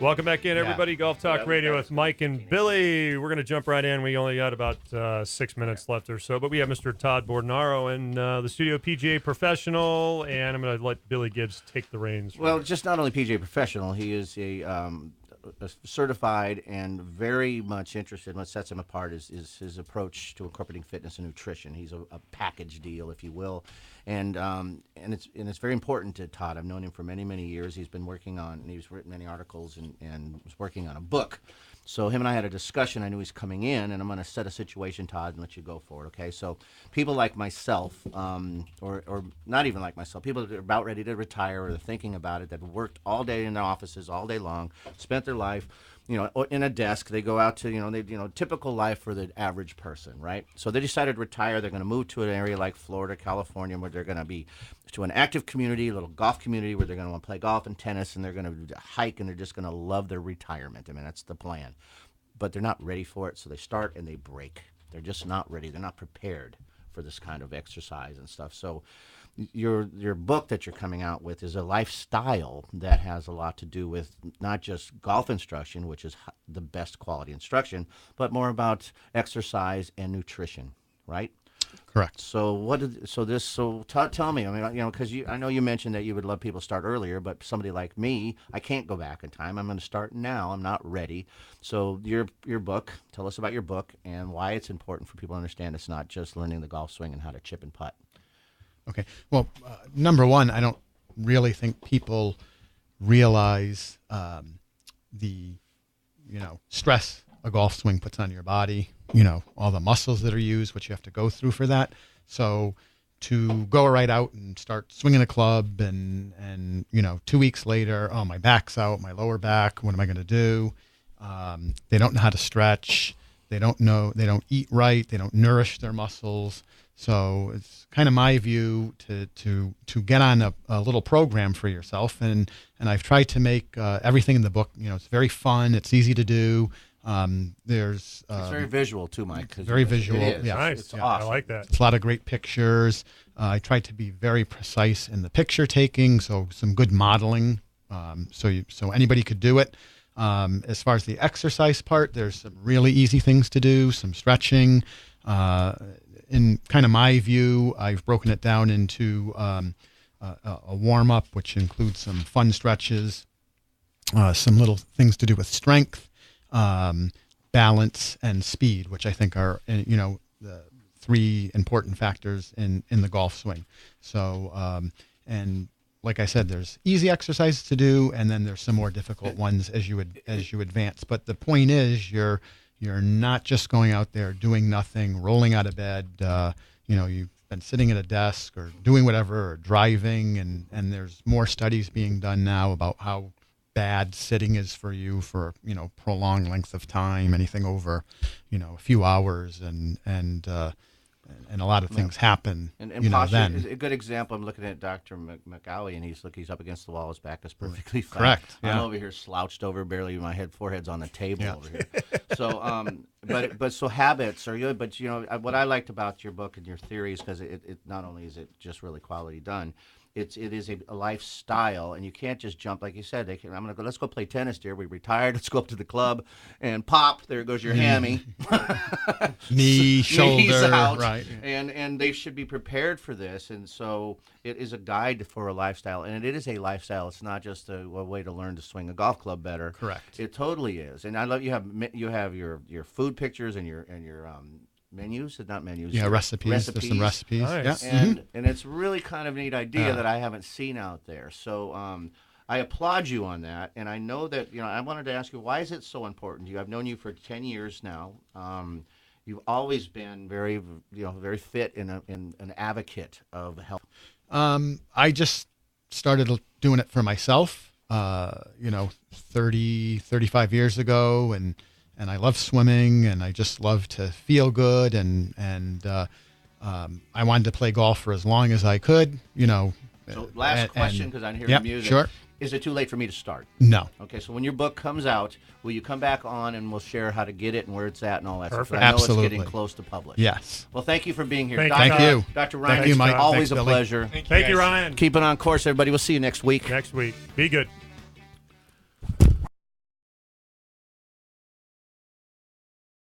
Welcome back in, everybody. Golf Talk Radio with Mike and Billy. We're going to jump right in. We only got about 6 minutes left or so, but we have Mr. Todd Bordonaro in the studio, PGA professional, and I'm going to let Billy Gibbs take the reins. Well, just not only PGA professional, he is a certified and very much interested. What sets him apart is his approach to incorporating fitness and nutrition. He's a package deal, if you will, and it's very important to Todd. I've known him for many years. He's been working on, and he's written many articles and was working on a book. So him and I had a discussion. I knew he's coming in, and I'm going to set a situation, Todd, and let you go for it, okay? So people like myself, or not even like myself, people that are about ready to retire or thinking about it, that have worked all day in their offices all day long, spent their life, in a desk. They go out to, typical life for the average person, right? So they decided to retire. They're going to move to an area like Florida, California, where they're going to be to an active community, a little golf community where they're going to want to play golf and tennis, and they're going to hike, and they're just going to love their retirement. I mean, that's the plan. But they're not ready for it, so they start and they break. They're just not ready. They're not prepared for this kind of exercise and stuff. So your book that you're coming out with is a lifestyle that has a lot to do with not just golf instruction, which is the best quality instruction, but more about exercise and nutrition, right? Correct. So tell me, I mean, because I know you mentioned that you would love people to start earlier, but somebody like me, I can't go back in time. I'm going to start now. I'm not ready. So your book, tell us about your book and why it's important for people to understand it's not just learning the golf swing and how to chip and putt. Okay. Well, number one, I don't really think people realize the stress a golf swing puts on your body, all the muscles that are used, what you have to go through for that. So to go right out and start swinging a club and 2 weeks later, oh, my back's out, my lower back, what am I going to do? They don't know how to stretch. They don't eat right. They don't nourish their muscles. So it's kind of my view to get on a little program for yourself. And I've tried to make everything in the book, it's very fun. It's easy to do. It's very visual too, Mike. Very visual. It is. Yeah. Nice. It's awesome. I like that. It's a lot of great pictures. I tried to be very precise in the picture taking, so some good modeling, so anybody could do it. As far as the exercise part, there's some really easy things to do, some stretching. In kind of my view, I've broken it down into a warm-up, which includes some fun stretches, some little things to do with strength, balance, and speed, which I think are, the three important factors in the golf swing. So, and like I said, there's easy exercises to do, and then there's some more difficult ones as you advance. But the point is, you're not just going out there doing nothing, rolling out of bed. You've been sitting at a desk or doing whatever, or driving, and there's more studies being done now about how bad sitting is for you for prolonged length of time, anything over a few hours, and a lot of things happen. And posture then is a good example. I'm looking at Dr. McAuley, and he's up against the wall. His back is perfectly fine. Correct. I'm Yeah. over here slouched over, barely my forehead's on the table Yeah. over here. So, so habits are good. But what I liked about your book and your theories, because it not only is it just really quality done, it is a lifestyle, and you can't just jump like you said. Let's go play tennis, dear. We retired. Let's go up to the club and pop. There goes your hammy, knee, shoulder, knees out, right? And they should be prepared for this. And so it is a guide for a lifestyle, and it is a lifestyle. It's not just a way to learn to swing a golf club better. Correct. It totally is. And I love you have your food pictures and your menus, not menus. Yeah, recipes. There's some recipes. Nice. Yeah. And it's really kind of a neat idea that I haven't seen out there. So I applaud you on that. And I know that, I wanted to ask you, why is it so important to you? I've known you for 10 years now. You've always been very fit and an advocate of health. I just started doing it for myself, 35 years ago, and I love swimming, and I just love to feel good, and I wanted to play golf for as long as I could, So last question, because I'm hearing yep, music. Sure. Is it too late for me to start? No. Okay, so when your book comes out, will you come back on and we'll share how to get it and where it's at and all that Perfect. stuff? I know Absolutely. it's getting close to publish. Yes. Well, thank you for being here. Thank you. Dr. Ryan, Thank you, Mike. always Thanks, a Billy. pleasure. Thank you, Ryan. Keep it on course, everybody. We'll see you next week. Next week. Be good.